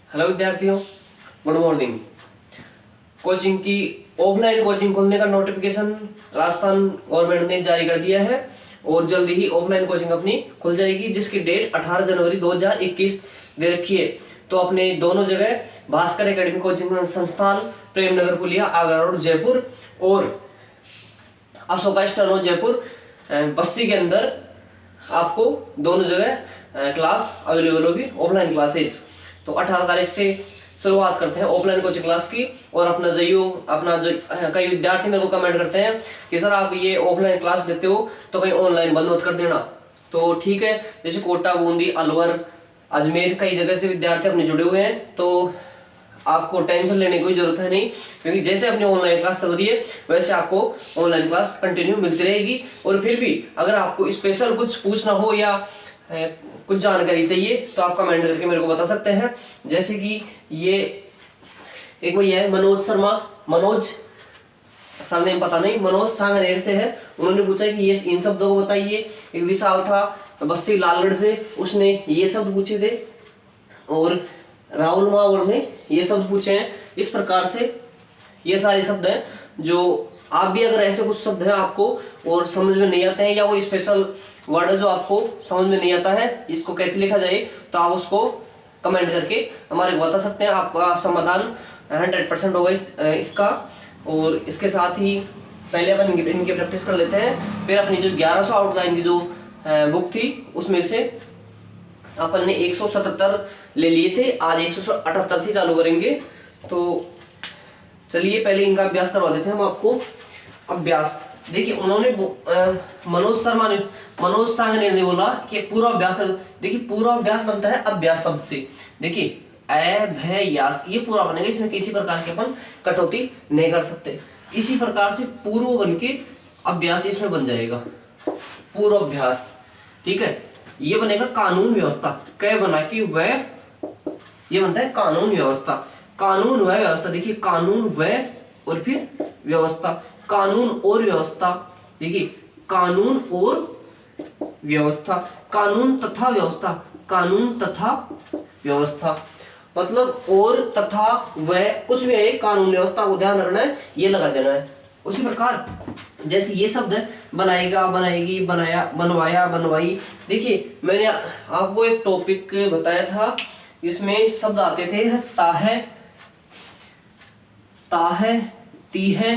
Hello विद्यार्थियों, good morning. Coaching की offline coaching खोलने का नोटिफिकेशन राजस्थान गवर्नमेंट ने जारी कर दिया है और जल्दी ही ऑफलाइन कोचिंग अपनी खुल जाएगी, जिसकी डेट 18 जनवरी 2021 दे रखी है। तो अपने दोनों जगह भास्कर एकेडमी कोचिंग संस्थान, प्रेमनगर पुलिया, आगरा रोड, जयपुर, और अशोका स्टनो जयपुर बस्ती के अंदर आपको दोनों जगह क्लास अवेलेबल होगी, ऑफलाइन क्लासेज। तो 18 तारीख से शुरुआत करते हैं ऑफलाइन कोचिंग क्लास की। और अपना जो कई विद्यार्थी मेरे को कमेंट करते हैं कि सर आप ये ऑफलाइन क्लास लेते हो तो कहीं ऑनलाइन बंद मत कर देना। तो ठीक है, जैसे कोटा, बूंदी, अलवर, अजमेर, कई जगह से विद्यार्थी अपने जुड़े हुए हैं, तो आपको टेंशन लेने की कोई जरूरत है नहीं, क्योंकि जैसे अपनी ऑनलाइन क्लास चल रही है वैसे आपको ऑनलाइन क्लास कंटिन्यू मिलती रहेगी। और फिर भी अगर आपको स्पेशल कुछ पूछना हो या कुछ जानकारी चाहिए तो आप कमेंट करके मेरे को बता सकते हैं। जैसे कि ये एक भैया है मनोज शर्मा, मनोज सरनेम पता नहीं, मनोज सांगनेर से है। उन्होंने पूछा कि ये इन शब्दों को बताइए। एक विशाल था बस्सी लालगढ़ से, उसने ये शब्द पूछे थे। और राहुल मावर ने ये शब्द पूछे हैं। इस प्रकार से ये सारे शब्द हैं जो आप भी अगर ऐसे कुछ शब्द हैं आपको और समझ में नहीं आते हैं, या वो स्पेशल वर्ड जो आपको समझ में नहीं आता है इसको कैसे लिखा जाए, तो आप उसको कमेंट करके हमारे को बता सकते हैं। आपका समाधान 100% होगा इसका। और इसके साथ ही पहले अपन इनकी प्रैक्टिस कर लेते हैं, फिर अपनी जो 1100 आउटलाइन की जो बुक थी उसमें से अपन ने 177 ले लिए थे, आज 178 से चालू करेंगे। तो चलिए पहले इनका अभ्यास करवा देते हैं हम आपको। अभ्यास देखिए, उन्होंने मनोज सांगनेर ने बोला कि पूरा अभ्यास। देखिए पूरा अभ्यास बनता है अभ्यास शब्द से। देखिए अभ्यास ये पूरा बनेगा, इसमें किसी प्रकार की अपन कटौती नहीं कर सकते। इसी प्रकार से पूर्व बन के अभ्यास इसमें बन जाएगा, पूर्व अभ्यास। ठीक है, ये बनेगा कानून व्यवस्था। कै बना के वह, ये बनता है कानून व्यवस्था। कानून व व्यवस्था, देखिए कानून व और फिर व्यवस्था, कानून और व्यवस्था। देखिए कानून और व्यवस्था, कानून तथा व्यवस्था, कानून तथा व्यवस्था, मतलब और तथा वह कुछ भी है, कानून व्यवस्था को ध्यान रखना है, ये लगा देना है। उसी प्रकार जैसे ये शब्द है बनाएगा, बनाएगी, बनाया, बनवाया, बनवाई। देखिए मैंने आपको एक टॉपिक बताया था, इसमें शब्द आते थे ताहे, ताहे, तीहे,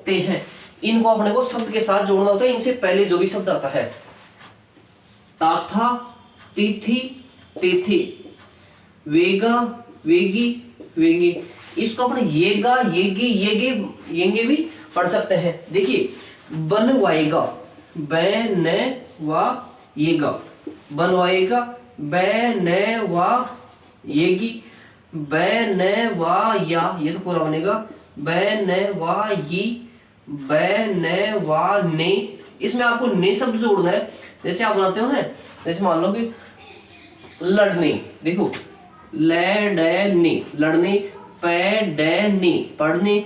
तेहे। इनको अपने को शब्द के साथ जोड़ना होता है। इनसे पहले जो भी शब्द आता है, ताथा, तिथि, तेथे, वेगा, वेगी, वेंगे, इसको अपने येगा, येगे, येगे, येंगे भी पढ़ सकते हैं। देखिए बनवाएगा, बनवाएगा, बनवाएगा, बनवाएगी, बनवाया, ये तो पूरा बनेगा, बनवाई, बनवाने। इसमें आपको ने शब्द जोड़ना है। जैसे आप बनाते हो ना, जैसे मान लो कि लड़ने, देखो लड़ने, लड़ने, पैडने, पढ़ने,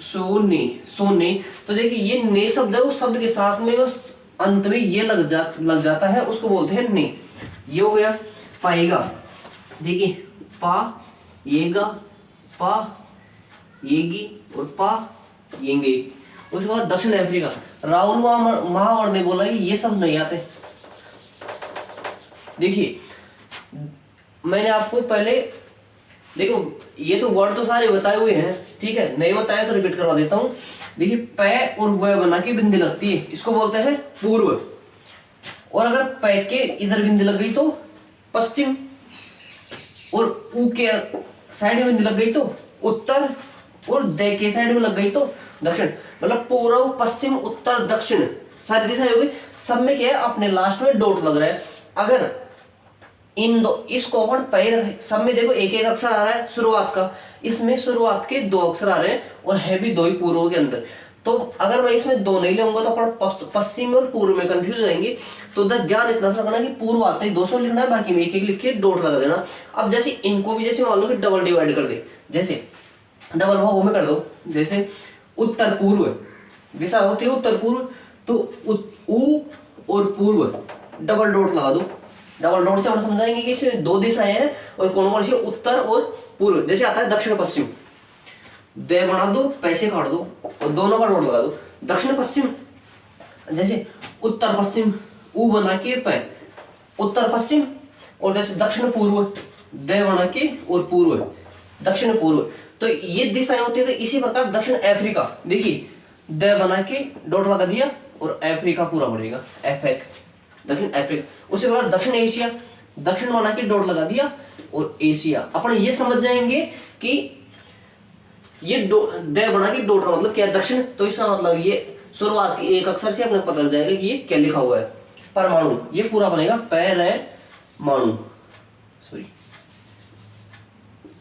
सोने, सोने। तो देखिए ये ने शब्द है, उस शब्द के साथ में बस अंत में ये लग जाता है, उसको बोलते हैं ने। ये हो गया पाएगा। देखिए पा येगा, पा येगी और पा येंगे। उसके बाद दक्षिण अफ्रीका, राहुल महावर ने बोला कि ये सब नहीं आते। देखिए मैंने आपको पहले, देखो ये तो वर्ड तो सारे बताए हुए हैं, ठीक है, नहीं बताया तो रिपीट करवा देता हूँ। देखिए पै और वह बना के बिंदी लगती है, इसको बोलते हैं पूर्व। और अगर पै के इधर बिंदी लग गई तो पश्चिम, और ऊ के साइड में बिंदी लग गई तो उत्तर, और दे के साइड में लग गई तो दक्षिण। मतलब पूर्व, पश्चिम, उत्तर, दक्षिण सारी दिशाएं हो गई। सब में क्या है, अपने लास्ट में डॉट लग रहा है। अगर इन दो, इसको अपन पैर, सब में देखो एक एक अक्षर आ रहा है शुरुआत का, इसमें शुरुआत के 2 अक्षर आ रहे हैं और है भी 2 ही पूर्व के अंदर। तो अगर मैं इसमें 2 नहीं लूंगा तो अपन पश्चिम और पूर्व में कंफ्यूज हो जाएंगे। तो ध्यान इतना सा रखना कि पूर्व आते ही 200 लिखना है, बाकी में एक एक लिख के डॉट लगा देना। अब जैसे इनको भी, जैसे मान लो कि डबल डिवाइड कर दे, जैसे डबल भागों में कर दो, जैसे उत्तर पूर्व दिशा होती है उत्तर पूर्व, तो उ और पूर्व डबल डॉट लगा दो, डबल डॉट से हम समझाएंगे कि इसमें दो दिशाएं हैं और कौन कौन सी, उत्तर और पूर्व। जैसे आता है दक्षिण पश्चिम, दे बना दो, पैसे काट दो और दोनों का डॉट लगा दो। दक्षिण पश्चिम जैसे उत्तर पश्चिम, ऊ बना के प, उत्तर पश्चिम। और जैसे दक्षिण पूर्व, दे बना के और पूर्व, दक्षिण पूर्व। तो ये दिशाएं होती है। तो इसी प्रकार दक्षिण अफ्रीका, देखिए द बना के डॉट लगा दिया और अफ्रीका पूरा बनेगा, एफेक, दक्षिण अफ्रीका। उसी प्रकार दक्षिण एशिया, दक्षिण बना के डॉट लगा दिया और एशिया। अपन ये समझ जाएंगे कि ये द बना के डॉट का मतलब क्या है, दक्षिण। तो इसका मतलब ये शुरुआत की एक अक्षर से अपने पता चल जाएगा कि ये क्या लिखा हुआ है। परमाणु, ये पूरा बनेगा पैरमाणु, सॉरी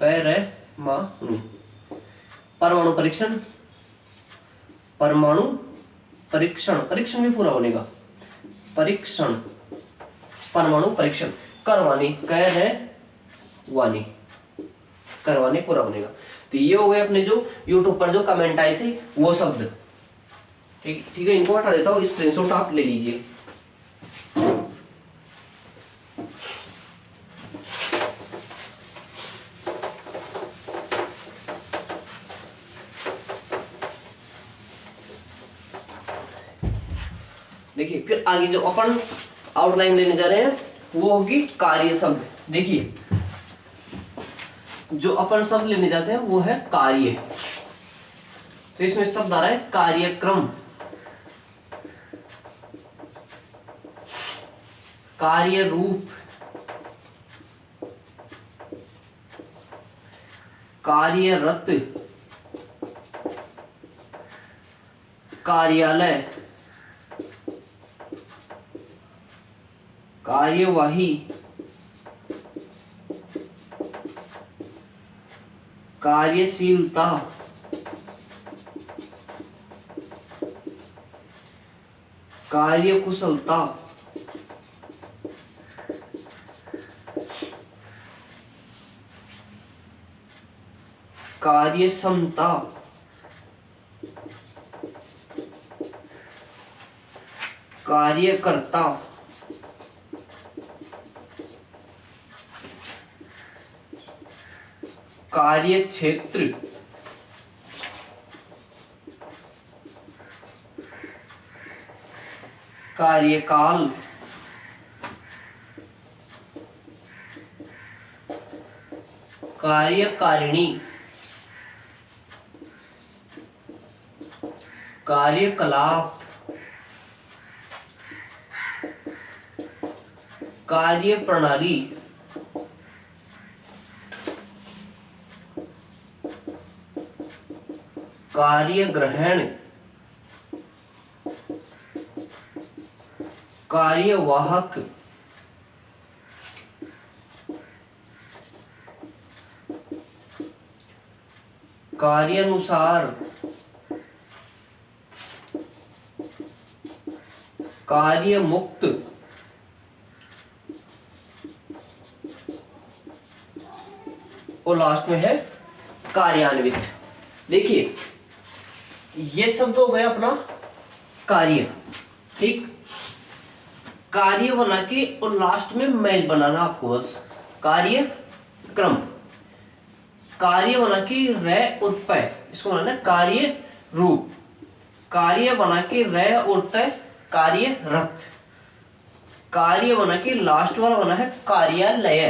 पैरमाणु। परमाणु परीक्षण, परमाणु परीक्षण, परीक्षण भी पूरा बनेगा, परीक्षण, परमाणु परीक्षण। करवानी, करवानी, करवानी पूरा बनेगा। तो ये हो गए अपने जो YouTube पर जो कमेंट आए थे वो शब्द। ठीक है, इनको हटा देता हूँ, स्क्रीनशॉट आप ले लीजिए। देखिए फिर आगे जो अपन आउटलाइन लेने जा रहे हैं वो होगी कार्य शब्द। देखिए जो अपन शब्द लेने जाते हैं वो है कार्य। तो इसमें शब्द आ रहा है कार्यक्रम, कार्य रूप, कार्यरत, कार्यालय, कार्यवाही, कार्यशीलता, कार्यकुशलता, कार्यक्षमता, कार्यकर्ता, कार्यक्षेत्र, कार्यकाल, कार्यकारिणी, कार्यकलाप, कार्यप्रणाली, कार्यग्रहण, कार्यवाहक, कार्यानुसार, कार्यमुक्त, और लास्ट में है कार्यान्वित। देखिए ये शब्द हो गया अपना कार्य। ठीक, कार्य बना के और लास्ट में मैच बनाना आपको बस, कार्य क्रम, कार्य बना के रे और पै, इसको बनाना कार्य रूप, कार्य बना के रे और तय, कार्यरत, कार्य बना के लास्ट वाला बना है कार्यालय,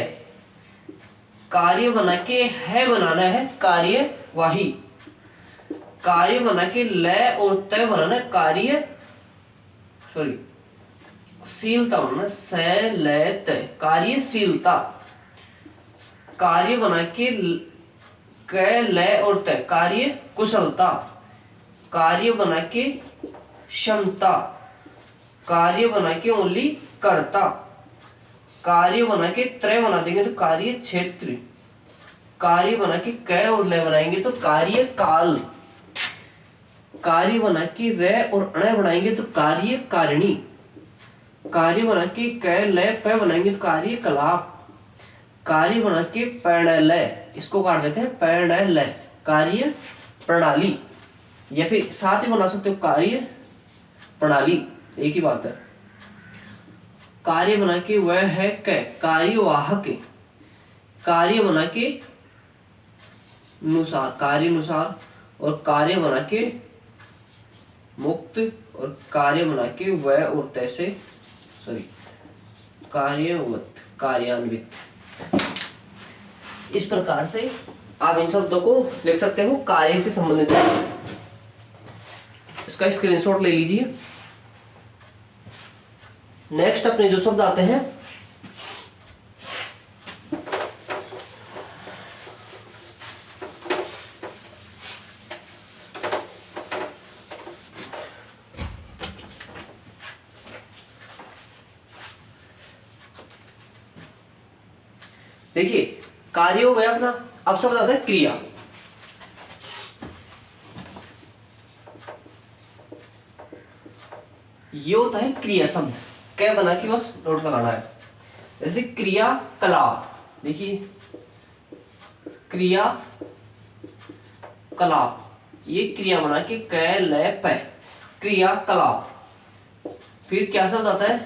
कार्य बना के है बनाना है कार्यवाही, कार्य बना के लय और तय बनाना है कार्य, सॉरी शीलता बनाना, स लय तय, कार्यशीलता, कार्य बना के क लय और तय, कार्य कुशलता, कार्य बना के क्षमता, कार्य बना के ओनली कर्ता, कार्य बना के त्रय बना देंगे तो कार्य क्षेत्र, कार्य बना के क और लय बनाएंगे तो कार्य काल, कार्य बना के र और अण बनाएंगे तो कार्य कारिणी, कार्य बना के क लय प बनाएंगे तो कार्य कलाप, कार्य बना के प्रणलय, इसको काट देते हैं प्रणलय, कार्य प्रणाली, या फिर साथ ही बना सकते हो कार्य प्रणाली, एक ही बात है। कार्य बना के वह है कै, कार्यवाहक, कार्य बना के अनुसार, कार्य अनुसार, और कार्य बना के मुक्त, और कार्य बना के वह और तैसे, सॉरी, कार्यवत, कार्यान्वित। इस प्रकार से आप इन शब्दों को लिख सकते हो कार्य से संबंधित है। इसका स्क्रीनशॉट ले लीजिए। नेक्स्ट अपने जो शब्द आते हैं, देखिए कार्य हो गया अपना। अब शब्द आता है क्रिया। ये होता है क्रिया शब्द, क्या बना के बस नोट लगाना है। जैसे क्रिया कलाप, देखिए क्रिया कलाप, ये क्रिया बना के कै लय पै, क्रिया कलाप। फिर क्या शब्द आता है,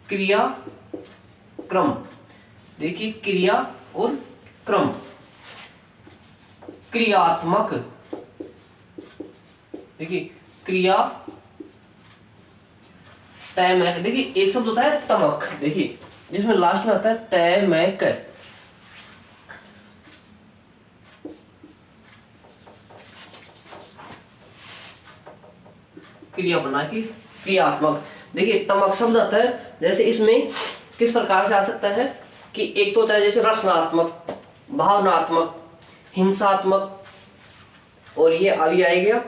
क्रिया क्रम, देखिए क्रिया और क्रम, क्रियात्मक, देखिए क्रिया तैमक, देखिए एक शब्द होता है तमक, देखिए जिसमें लास्ट में आता है तैमक, क्रिया बना के क्रियात्मक। देखिए तमक शब्द आता है, जैसे इसमें किस प्रकार से आ सकता है कि एक तो होता है जैसे रचनात्मक, भावनात्मक, हिंसात्मक, और ये अभी आ गया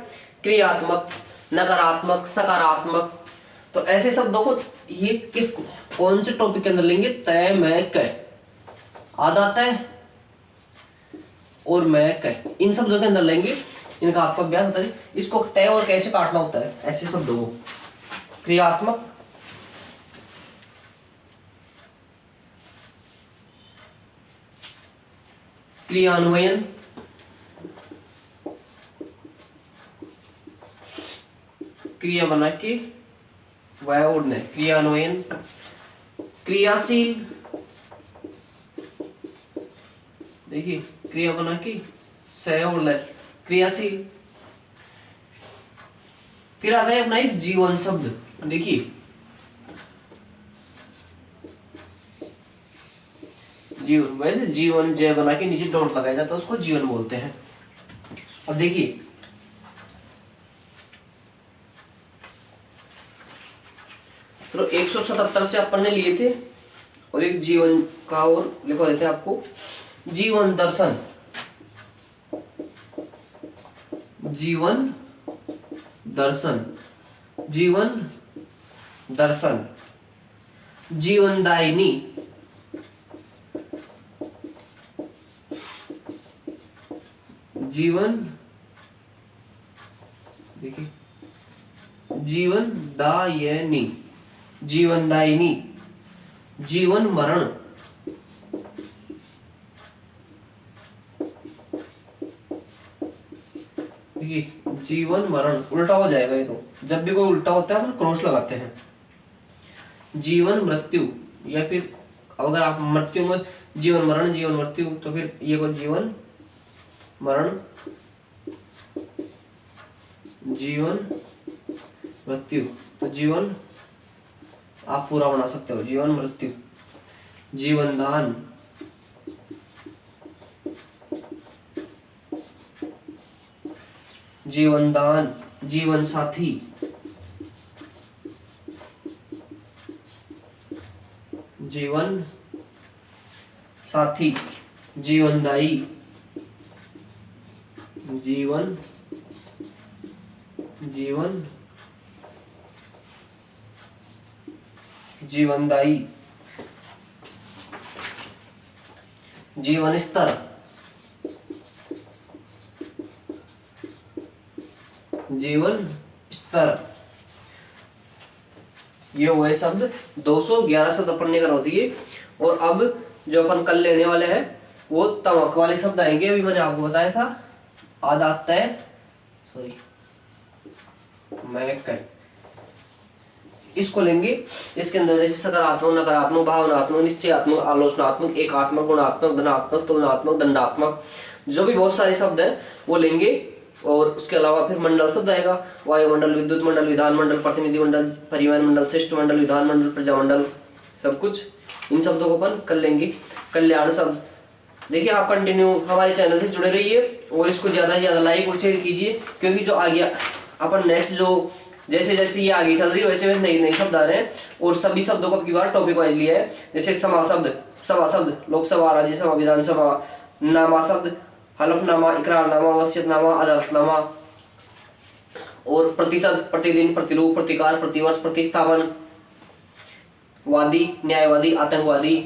क्रियात्मक, नकारात्मक, सकारात्मक। तो ऐसे शब्दों को ये किस कौन से टॉपिक के अंदर लेंगे, तय मैं कह, आधा तय और मैं कह, इन शब्दों के अंदर लेंगे। इनका आपका अभ्यास होता है, इसको तय और कैसे काटना होता है ऐसे शब्दों को। क्रियात्मक, क्रियान्वयन, क्रिया बना के वह और ने, क्रियान्वयन, क्रियाशील, देखिए क्रिया बना के स और ल, क्रियाशील। फिर आता है अपना एक जीवन शब्द, देखिए जीवन, वैसे जीवन जय बना के नीचे डॉट लगाया जाता है, उसको जीवन बोलते हैं। अब देखिए तो 177 से अपन ने लिए थे, और एक जीवन का और लिखवा देते हैं आपको, जीवन दर्शन, जीवन दर्शन, जीवन दर्शन, जीवनदायिनी, जीवन, देखिए जीवनदायिनी, जीवनदायिनी, जीवन मरण, देखिए जीवन मरण उल्टा हो जाएगा ये तो, जब भी कोई उल्टा होता है अपन क्रॉस लगाते हैं। जीवन मृत्यु, या फिर अगर आप मृत्यु में जीवन मरण, जीवन मृत्यु, तो फिर ये को जीवन मरण, जीवन मृत्यु, तो जीवन आप पूरा बना सकते हो, जीवन मृत्यु, जीवन दान, जीवन दान, जीवन साथी, जीवन साथी, जीवनदायी, जीवन, जीवन, जीवनदायी, जीवन स्तर, जीवन स्तर। ये हुए शब्द 211 शब्द अपन ने करा दिए। और अब जो अपन कल लेने वाले हैं वो तमक वाले शब्द आएंगे। अभी मैंने आपको बताया था आधा तय, सॉरी मैं कह, इसको लेंगे। इसके अंदर जैसे सकारात्मक, नकारात्मक, भावनात्मक, निश्चयात्मक, आलोचनात्मक, एकात्मक, गुणात्मक, धनात्मक, तुलनात्मक, दंडात्मक, जो भी बहुत सारे शब्द हैं वो लेंगे। और उसके अलावा फिर मंडल शब्द आएगा, वायुमंडल, विद्युत मंडल, विधान मंडल, प्रतिनिधि मंडल, परिवहन मंडल, शिष्टमंडल, विधान मंडल, प्रजामंडल, सब कुछ इन शब्दों को अपन कर लेंगे। कल्याण शब्द, देखिए आप कंटिन्यू हमारे चैनल से जुड़े रहिए और इसको ज्यादा से ज्यादा लाइक और शेयर कीजिए, क्योंकि जो आगे अपन नेक्स्ट जो जैसे जैसे ये आगे चल रही है वैसे वैसे नए नए शब्द आ रहे हैं। और सभी शब्दों को अब की बार टॉपिक वाइज लिया है। जैसे सभा शब्द, लोकसभा, राज्यसभा, विधानसभा, नामा शब्द, हलफनामा, इकरारनामा, वसीयतनामा, अदालतनामा। और प्रतिशत, प्रतिदिन, प्रतिरूप, प्रतिकार, प्रतिवर्ष, प्रतिस्थापन, वादी, न्यायवादी, आतंकवादी,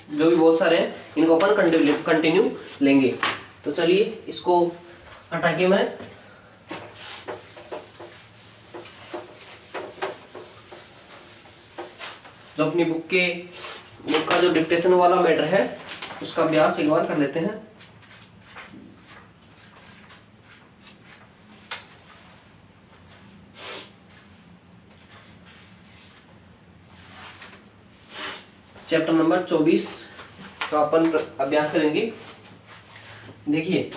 जो भी बहुत सारे हैं इनको अपन कंटिन्यू लेंगे। तो चलिए इसको हटा के मैं जो अपनी बुक का जो डिक्टेशन वाला मैटर है उसका अभ्यास एक बार कर लेते हैं। चैप्टर नंबर 24 का अपन अभ्यास करेंगे। देखिए,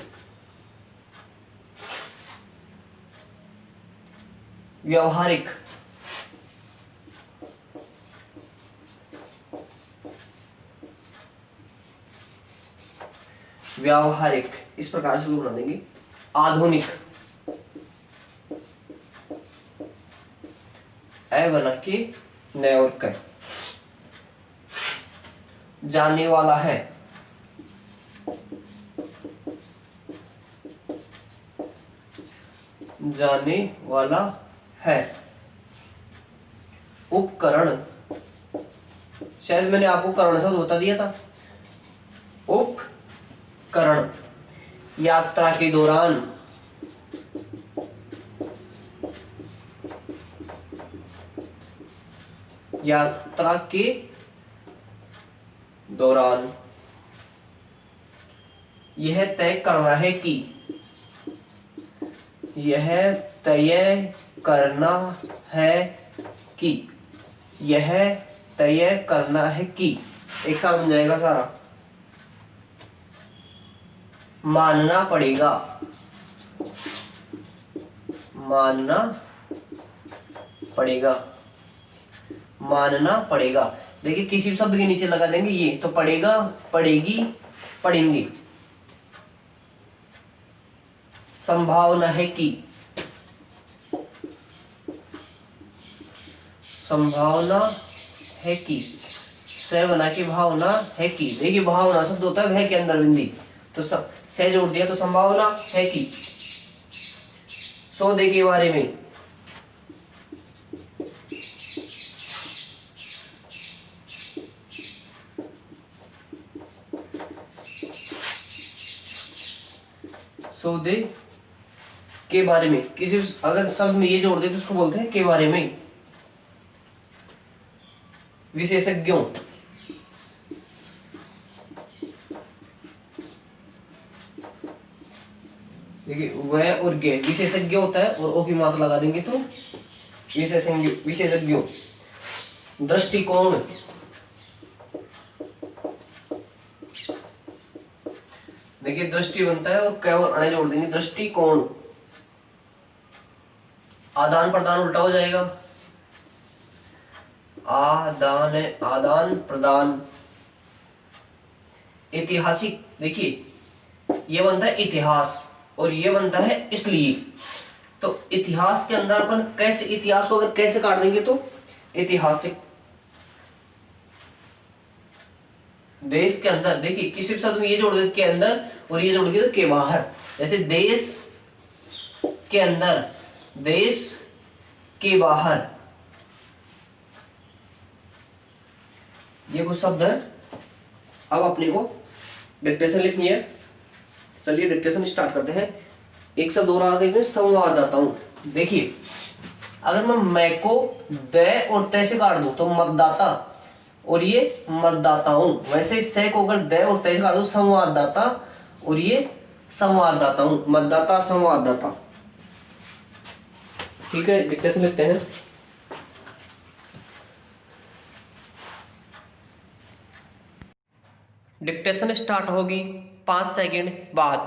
व्यवहारिक, व्यावहारिक इस प्रकार से बना देंगे। आधुनिक, ए बना के नए और क। जाने वाला है, जाने वाला है। उपकरण, शायद मैंने आपको करण शब्द बता दिया था। उपकरण, यात्रा के दौरान, यात्रा के दौरान। यह तय करना है कि, यह तय करना है कि, यह तय करना है कि। एक साथ बन जाएगा सारा। मानना पड़ेगा, मानना पड़ेगा, मानना पड़ेगा। देखिए किसी भी शब्द के नीचे लगा देंगे ये, तो पड़ेगा, पड़ेगी, पढ़ेंगे। संभावना है कि, संभावना है कि, से बना के भावना है कि। देखिए भावना शब्द होता है वह के अंदर बिंदी, तो सब से जोड़ दिया तो संभावना है कि। सौदे के बारे में, सौदे के बारे में। किसी अगर शब्द में ये जोड़ दे तो उसको बोलते हैं के बारे में। विशेषज्ञों, देखिए वह और गे, विशेषज्ञ होता है और ओ की मात्रा लगा देंगे तो विशेषज्ञों। दृष्टिकोण, देखिए दृष्टि बनता है और क और अणे जोड़ देंगे, दृष्टिकोण। आदान प्रदान उल्टा हो जाएगा, आदान है आदान प्रदान। ऐतिहासिक, देखिए ये बनता है इतिहास और ये बनता है इसलिए। तो इतिहास के अंदर अपन कैसे, इतिहास को अगर कैसे काट देंगे तो ऐतिहासिक। देश के अंदर, देखिए किसी भी शब्द में ये जोड़ दे के अंदर और ये जोड़ दे तो के बाहर। जैसे देश के अंदर, देश के बाहर, ये कुछ शब्द है। अब अपने को डिक्टेशन लिखनी है। चलिए डिक्टेशन स्टार्ट करते हैं। एक शब्द और आगे इसमें संवाददाता हूं। देखिए अगर मैं को द और त से काट दूं तो मतदाता, और ये मतदाता हूं। वैसे से को अगर द और त से काट दूं संवाददाता, और ये संवाददाता हूं। मतदाता, संवाददाता। ठीक है डिक्टेशन लिखते हैं। डिक्टेशन स्टार्ट होगी 5 सेकंड बाद।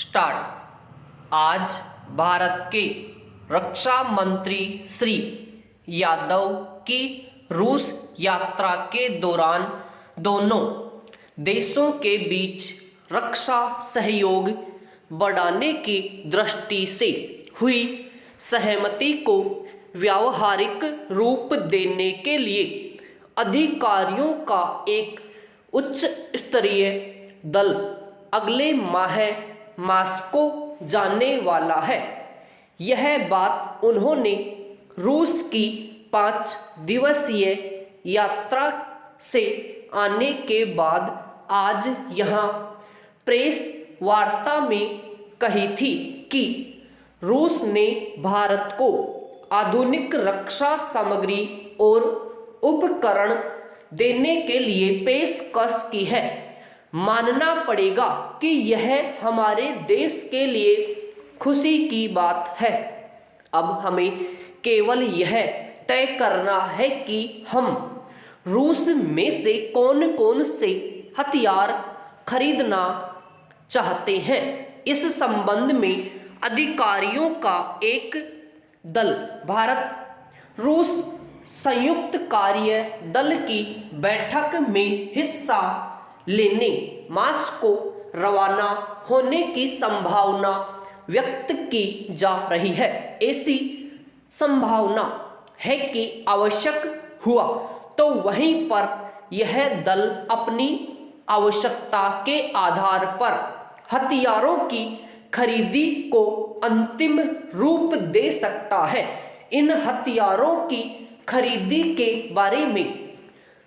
स्टार्ट। आज भारत के रक्षा मंत्री श्री यादव की रूस यात्रा के दौरान दोनों देशों के बीच रक्षा सहयोग बढ़ाने की दृष्टि से हुई सहमति को व्यावहारिक रूप देने के लिए अधिकारियों का एक उच्च स्तरीय दल अगले माह मॉस्को जाने वाला है। यह बात उन्होंने रूस की 5 दिवसीय यात्रा से आने के बाद आज यहाँ प्रेस वार्ता में कही थी कि रूस ने भारत को आधुनिक रक्षा सामग्री और उपकरण देने के लिए पेशकश की है। मानना पड़ेगा कि यह हमारे देश के लिए खुशी की बात है। अब हमें केवल यह तय करना है कि हम रूस में से कौन कौन से हथियार खरीदना चाहते हैं। इस संबंध में अधिकारियों का एक दल भारत रूस संयुक्त कार्य दल की बैठक में हिस्सा लेने मॉस्को रवाना होने की संभावना व्यक्त की जा रही है। ऐसी संभावना है कि आवश्यक हुआ तो वहीं पर यह दल अपनी आवश्यकता के आधार पर हथियारों की खरीदी को अंतिम रूप दे सकता है। इन हथियारों की खरीदी के बारे में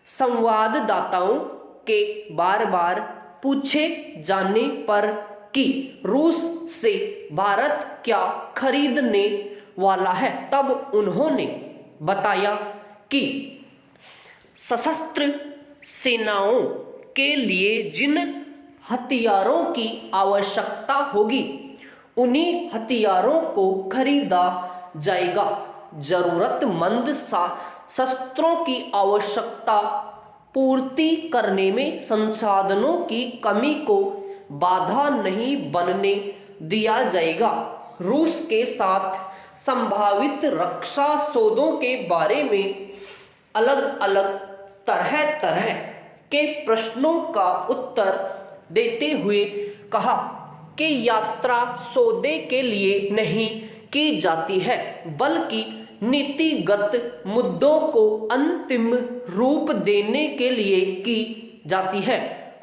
संवाददाताओं के बार बार पूछे जाने पर कि रूस से भारत क्या खरीदने वाला है, तब उन्होंने बताया कि सशस्त्र सेनाओं के लिए जिन हथियारों की आवश्यकता होगी उन्हीं हथियारों को खरीदा जाएगा। जरूरतमंद शस्त्रों की आवश्यकता पूर्ति करने में संसाधनों की कमी को बाधा नहीं बनने दिया जाएगा। रूस के साथ संभावित रक्षा सौदों के बारे में अलग अलग तरह तरह के प्रश्नों का उत्तर देते हुए कहा कि यात्रा सौदे के लिए नहीं की जाती है बल्कि नीतिगत मुद्दों को अंतिम रूप देने के लिए की जाती है।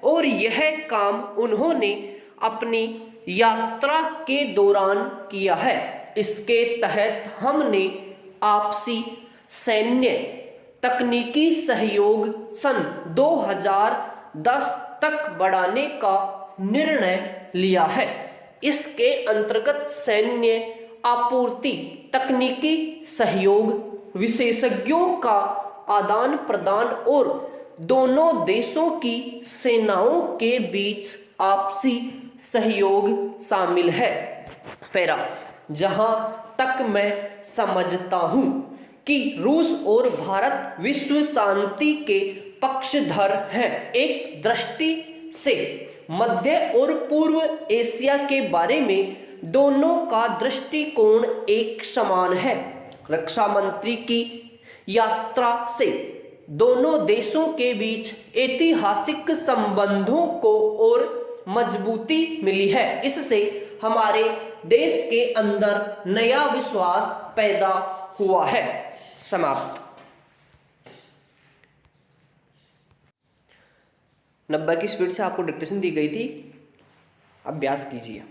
और यह काम उन्होंने अपनी यात्रा के दौरान किया है। इसके तहत हमने आपसी सैन्य तकनीकी सहयोग सन 2010 तक बढ़ाने का निर्णय लिया है। इसके अंतर्गत सैन्य आपूर्ति, तकनीकी सहयोग, विशेषज्ञों का आदान प्रदान और दोनों देशों की सेनाओं के बीच आपसी सहयोग शामिल है। पैरा, जहां तक मैं समझता हूं कि रूस और भारत विश्व शांति के पक्षधर हैं। एक दृष्टि से मध्य और पूर्व एशिया के बारे में दोनों का दृष्टिकोण एक समान है। रक्षा मंत्री की यात्रा से दोनों देशों के बीच ऐतिहासिक संबंधों को और मजबूती मिली है। इससे हमारे देश के अंदर नया विश्वास पैदा हुआ है। समाप्त। 90 की स्पीड से आपको डिक्टेशन दी गई थी, अभ्यास कीजिए।